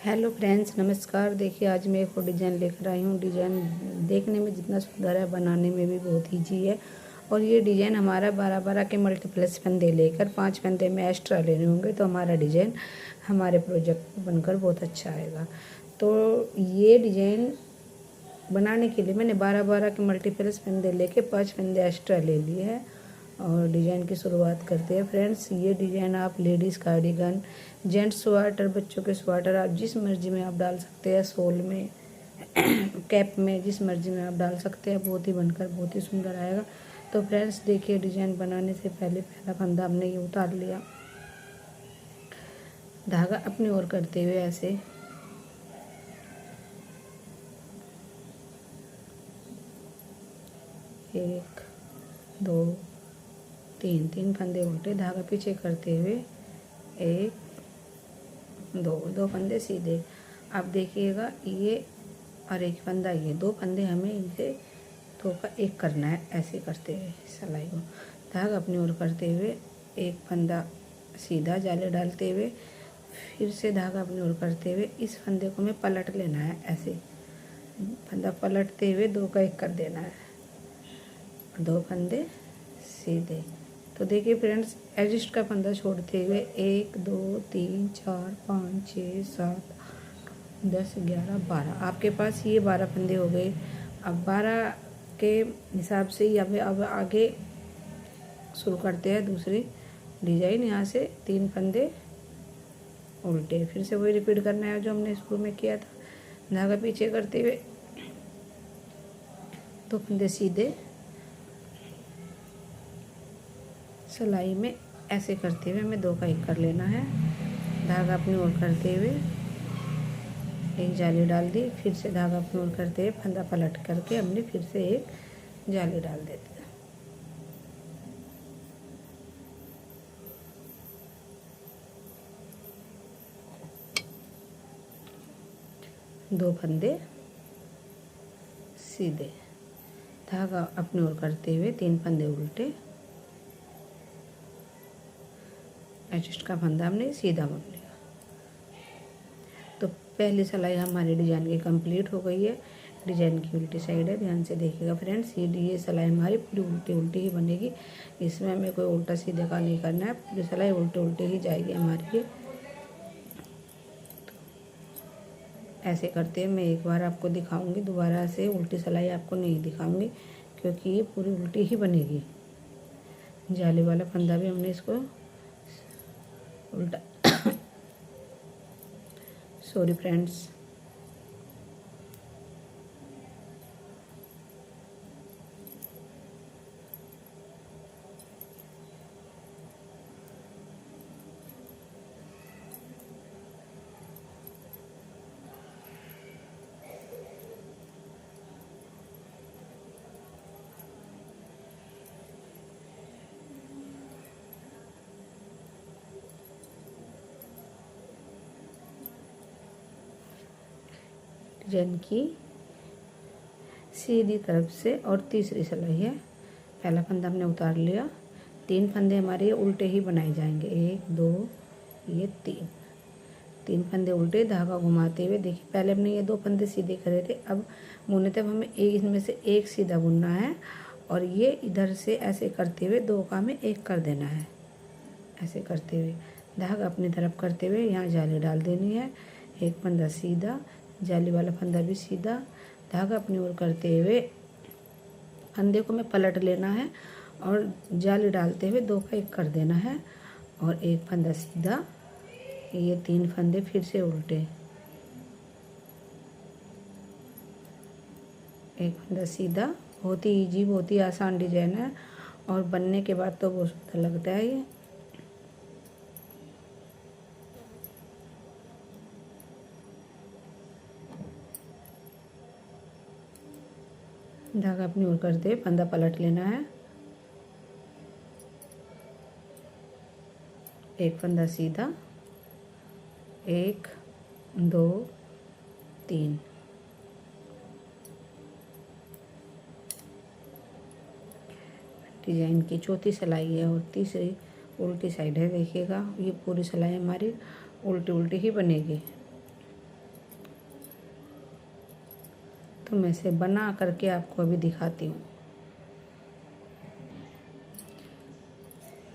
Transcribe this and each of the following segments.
Hello friends, नमस्कार। देखिए आज मैं एक और डिज़ाइन लेकर आई हूँ। डिज़ाइन देखने में जितना सुंदर है, बनाने में भी बहुत ईजी है। और ये डिज़ाइन हमारा 12-12 के मल्टीप्लस फंदे लेकर 5 फंदे में एक्स्ट्रा लेने होंगे तो हमारा डिज़ाइन हमारे प्रोजेक्ट बनकर बहुत अच्छा आएगा। तो ये डिज़ाइन बनाने के लिए मैंने 12-12 के मल्टीप्लस फंदे लेके 5 फंदे एक्स्ट्रा ले लिए हैं। और डिज़ाइन की शुरुआत करते हैं फ्रेंड्स। ये डिज़ाइन आप लेडीज़ कार्डिगन, जेंट्स स्वेटर, बच्चों के स्वेटर आप जिस मर्जी में आप डाल सकते हैं, सोल में कैप में जिस मर्जी में आप डाल सकते हैं। बहुत ही बनकर बहुत ही सुंदर आएगा। तो फ्रेंड्स देखिए, डिज़ाइन बनाने से पहले पहला फंदा हमने ये उतार लिया, धागा अपनी ओर करते हुए ऐसे एक दो तीन तीन फंदे उल्टे, धागा पीछे करते हुए एक दो फंदे सीधे। आप देखिएगा ये और एक फंदा, ये 2 फंदे हमें इनसे 2 का 1 करना है। ऐसे करते हुए सिलाई को धागा अपनी ओर करते हुए एक फंदा सीधा जाले डालते हुए फिर से धागा अपनी ओर करते हुए इस फंदे को हमें पलट लेना है। ऐसे फंदा पलटते हुए 2 का 1 कर देना है, 2 फंदे सीधे। तो देखिए फ्रेंड्स, एडजस्ट का फंदा छोड़ते हुए 1 2 3 4 5 6 7 10 11 12, आपके पास ये 12 फंदे हो गए। अब 12 के हिसाब से ही अब आगे शुरू करते हैं दूसरी डिजाइन। यहाँ से 3 फंदे उल्टे, फिर से वही रिपीट करना है जो हमने शुरू में किया था। धागा पीछे करते हुए 2 फंदे सीधे सिलाई में ऐसे करते हुए हमें 2 का 1 कर लेना है। धागा अपनी ओर करते हुए एक जाली डाल दी, फिर से धागा अपनी ओर करते हुए फंदा पलट करके हमने फिर से एक जाली डाल देते हैं। दो फंदे सीधे, धागा अपनी ओर करते हुए 3 फंदे उल्टे, एडजस्ट का फंदा हमने सीधा बुन लिया। तो पहली सिलाई हमारी डिजाइन की कंप्लीट हो गई है। डिजाइन की उल्टी साइड है, ध्यान से देखिएगा फ्रेंड्स। ये सिलाई हमारी पूरी उल्टी उल्टी ही बनेगी, इसमें हमें कोई उल्टा सीधे का नहीं करना है। पूरी सिलाई उल्टे उल्टे ही जाएगी हमारी। ये ऐसे करते हैं, मैं एक बार आपको दिखाऊंगी, दोबारा से उल्टी सिलाई आपको नहीं दिखाऊंगी क्योंकि ये पूरी उल्टी ही बनेगी। जाली वाला फंदा भी हमने इसको उल्टा सॉरी फ्रेंड्स। डिजाइन की सीधी तरफ से और तीसरी सिलाई है। पहला फंदा हमने उतार लिया, 3 फंदे हमारे उल्टे ही बनाए जाएंगे। 1 2 ये 3 फंदे उल्टे, धागा घुमाते हुए। देखिए पहले हमने ये 2 फंदे सीधे करे थे, अब बुने तब हमें एक इनमें से एक सीधा बुनना है और ये इधर से ऐसे करते हुए 2 का हमें 1 कर देना है। ऐसे करते हुए धागा अपनी तरफ करते हुए यहाँ जाली डाल देनी है। एक फंदा सीधा, जाली वाला फंदा भी सीधा, धागा अपनी ओर करते हुए फंदे को में पलट लेना है और जाली डालते हुए 2 का 1 कर देना है। और एक फंदा सीधा, ये 3 फंदे फिर से उल्टे, एक फंदा सीधा। बहुत ही इजी, बहुत ही आसान डिजाइन है और बनने के बाद तो बहुत सुंदर लगता है ये। धागा अपनी ओर करते हुए फंदा पलट लेना है, एक फंदा सीधा, 1 2 3। डिजाइन की चौथी सिलाई है और तीसरी उल्टी साइड है। देखिएगा ये पूरी सिलाई हमारी उल्टी उल्टी ही बनेगी। तो मैं इसे बना करके आपको अभी दिखाती हूँ।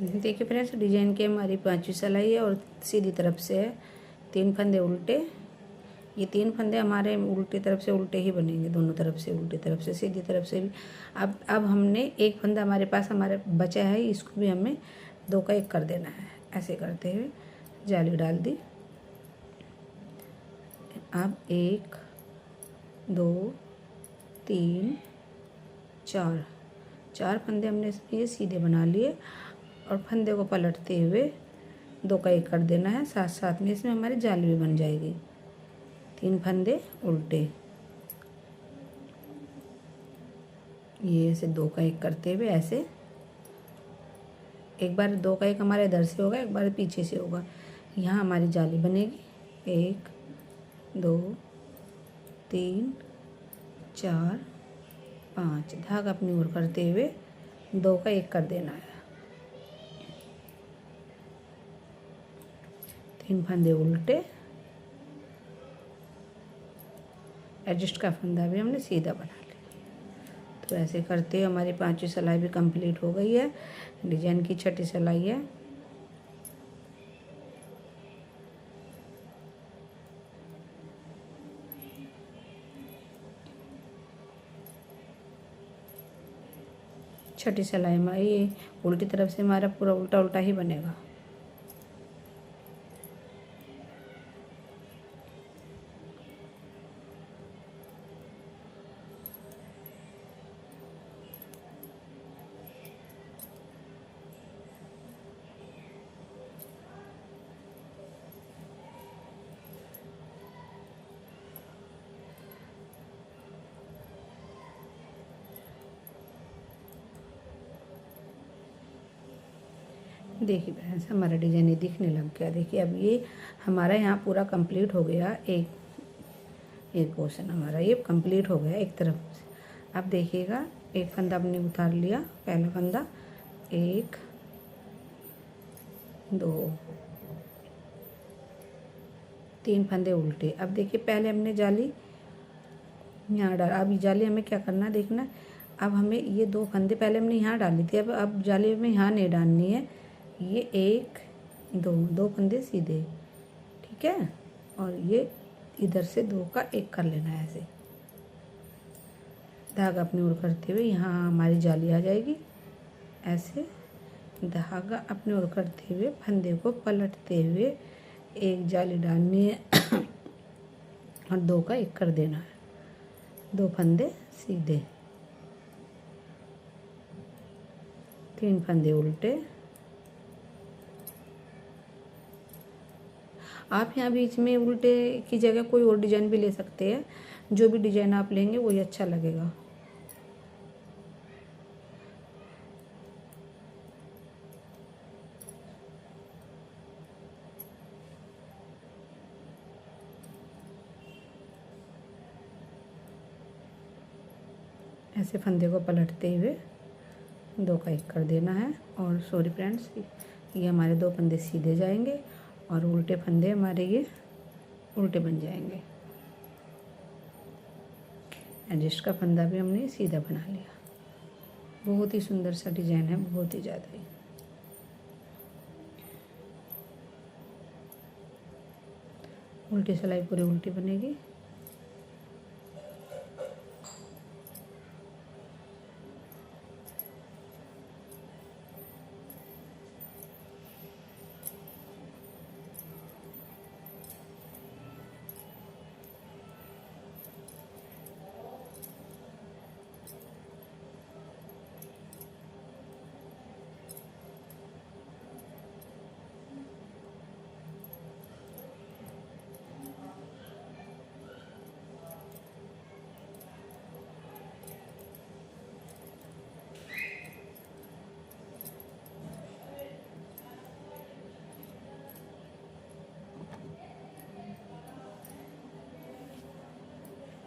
देखिए फ्रेंड्स, डिजाइन की हमारी 5वीं सिलाई है और सीधी तरफ से है 3 फंदे उल्टे। ये 3 फंदे हमारे उल्टी तरफ से उल्टे ही बनेंगे, दोनों तरफ से, उल्टी तरफ से, सीधी तरफ से भी। अब हमने एक फंदा हमारे पास हमारे बचा है, इसको भी हमें 2 का 1 कर देना है। ऐसे करते हुए जाली डाल दी। अब 1 2 3 4 फंदे हमने ये सीधे बना लिए और फंदे को पलटते हुए 2 का 1 कर देना है। साथ साथ में इसमें हमारी जाली भी बन जाएगी। 3 फंदे उल्टे, ये ऐसे 2 का 1 करते हुए ऐसे, एक बार 2 का 1 हमारे इधर से होगा, एक बार पीछे से होगा। यहाँ हमारी जाली बनेगी 1 2 3 4 5। धागा अपनी ओर करते हुए 2 का 1 कर देना है। 3 फंदे उल्टे, एडजस्ट का फंदा भी हमने सीधा बना लिया। तो ऐसे करते हुए हमारी 5वीं सिलाई भी कंप्लीट हो गई है। डिजाइन की 6ठी सिलाई है। छठी सिलाई में ये उल्टी तरफ से हमारा पूरा उल्टा उल्टा ही बनेगा। देखिए फ्रेंड्स, हमारा डिजाइन ये दिखने लग गया। देखिए अब ये हमारा यहाँ पूरा कंप्लीट हो गया। एक पोर्शन हमारा ये कंप्लीट हो गया एक तरफ से। अब देखिएगा, एक फंदा हमने उतार लिया, पहला फंदा 1 2 3 फंदे उल्टे। अब देखिए पहले हमने जाली यहाँ डाल, अब जाली हमें क्या करना देखना। अब हमें ये 2 फंदे पहले हमने यहाँ डाली थी, अब जाली हमें यहाँ नहीं डालनी है। ये 1 2 फंदे सीधे, ठीक है, और ये इधर से 2 का 1 कर लेना है। ऐसे धागा अपनी ओर करते हुए यहाँ हमारी जाली आ जाएगी। ऐसे धागा अपनी ओर करते हुए फंदे को पलटते हुए एक जाली डालनी है और 2 का 1 कर देना है। 2 फंदे सीधे, 3 फंदे उल्टे। आप यहाँ बीच में उल्टे की जगह कोई और डिजाइन भी ले सकते हैं। जो भी डिजाइन आप लेंगे वही अच्छा लगेगा। ऐसे फंदे को पलटते हुए 2 का 1 कर देना है। और सॉरी फ्रेंड्स, ये हमारे 2 फंदे सीधे जाएंगे और उल्टे फंदे हमारे ये उल्टे बन जाएंगे। एडजस्ट का फंदा भी हमने सीधा बना लिया। बहुत ही सुंदर सा डिजाइन है, बहुत ही ज़्यादा ही। उल्टी सिलाई पूरी उल्टी बनेगी।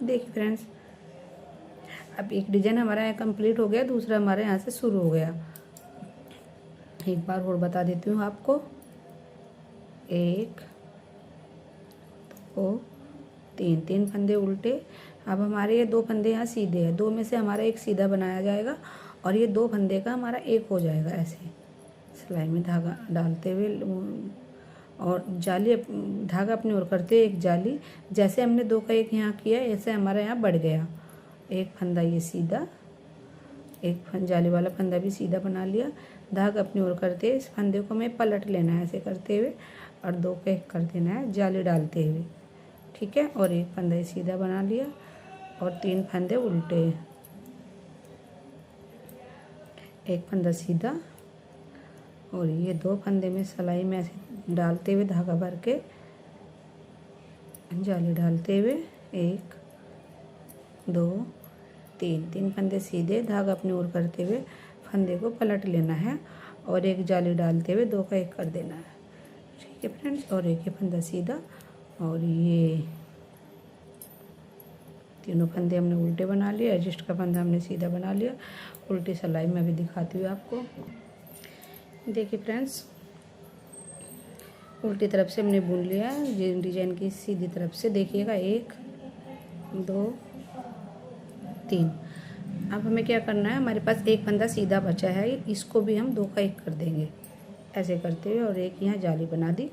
देखिए फ्रेंड्स, अब एक डिजाइन हमारा यहाँ कंप्लीट हो गया, दूसरा हमारे यहाँ से शुरू हो गया। एक बार और बता देती हूँ आपको। 1 2 3 फंदे उल्टे। अब हमारे ये 2 फंदे यहाँ सीधे हैं, 2 में से हमारा एक सीधा बनाया जाएगा और ये 2 फंदे का हमारा एक हो जाएगा। ऐसे सिलाई में धागा डालते हुए और जाली धागा अपनी ओर करते हुए एक जाली, जैसे हमने 2 का एक यहाँ किया ऐसे हमारा यहाँ बढ़ गया। एक फंदा ये सीधा, एक जाली वाला फंदा भी सीधा बना लिया। धागा अपनी ओर करते इस फंदे को हमें पलट लेना है ऐसे करते हुए और 2 का एक कर देना है जाली डालते हुए, ठीक है। और एक फंदा ये सीधा बना लिया और 3 फंदे उल्टे, एक फंदा सीधा और ये 2 फंदे में सिलाई में ऐसे डालते हुए धागा भर के जाली डालते हुए 1 2 3 फंदे सीधे, धागा अपनी ओर करते हुए फंदे को पलट लेना है और एक जाली डालते हुए 2 का एक कर देना है, ठीक है फ्रेंड्स। और एक ये फंदा सीधा और ये तीनों फंदे हमने उल्टे बना लिए, एडजस्ट का फंदा हमने सीधा बना लिया। उल्टी सिलाई में भी दिखाती हूँ आपको। देखिए फ्रेंड्स, उल्टी तरफ से हमने बुन लिया है डिजाइन की सीधी तरफ से, देखिएगा 1 2 3। अब हमें क्या करना है, हमारे पास एक फंदा सीधा बचा है, इसको भी हम 2 का एक कर देंगे ऐसे करते हुए और एक यहाँ जाली बना दी।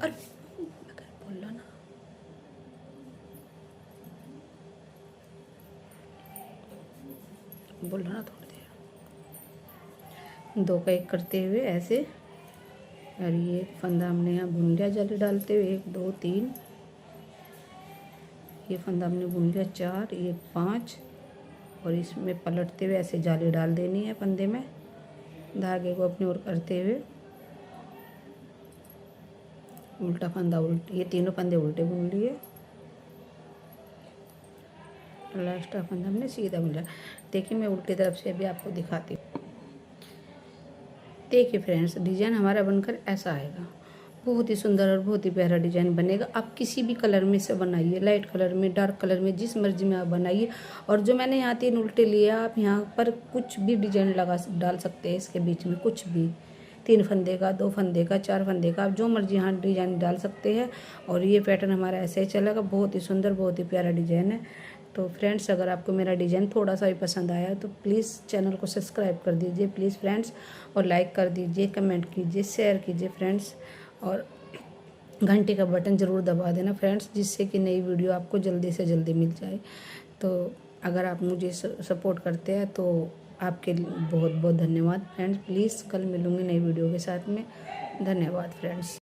अरे बोल लो ना, बोल लो ना थोड़ी देर। 2 का एक करते हुए ऐसे और ये फंदा हमने यहाँ बुन लिया जाली डालते हुए 1 2 3, ये फंदा हमने बुन लिया 4, ये 5 और इसमें पलटते हुए ऐसे जाली डाल देनी है फंदे में, धागे को अपनी ओर करते हुए उल्टा फंदा उल्टे, ये तीनों फंदे उल्टे बुन लिए, लास्ट का फंदा हमने सीधा बुन लिया। देखिए मैं उल्टी तरफ से भी आपको दिखाती हूँ। देखिए फ्रेंड्स, डिजाइन हमारा बनकर ऐसा आएगा, बहुत ही सुंदर और बहुत ही प्यारा डिजाइन बनेगा। आप किसी भी कलर में से बनाइए, लाइट कलर में, डार्क कलर में, जिस मर्जी में आप बनाइए। और जो मैंने यहाँ 3 उल्टे लिए, आप यहाँ पर कुछ भी डिजाइन डाल सकते हैं इसके बीच में, कुछ भी 3 फंदे का, 2 फंदे का, 4 फंदे का, आप जो मर्जी यहाँ डिजाइन डाल सकते हैं। और ये पैटर्न हमारा ऐसे ही चलेगा, बहुत ही सुंदर, बहुत ही प्यारा डिजाइन है। तो फ्रेंड्स, अगर आपको मेरा डिज़ाइन थोड़ा सा भी पसंद आया तो प्लीज़ चैनल को सब्सक्राइब कर दीजिए प्लीज़ फ्रेंड्स, और लाइक कर दीजिए, कमेंट कीजिए, शेयर कीजिए फ्रेंड्स, और घंटे का बटन ज़रूर दबा देना फ्रेंड्स, जिससे कि नई वीडियो आपको जल्दी से जल्दी मिल जाए। तो अगर आप मुझे सपोर्ट करते हैं तो आपके लिए बहुत बहुत धन्यवाद फ्रेंड्स। प्लीज़ कल मिलूँगी नई वीडियो के साथ में। धन्यवाद फ्रेंड्स।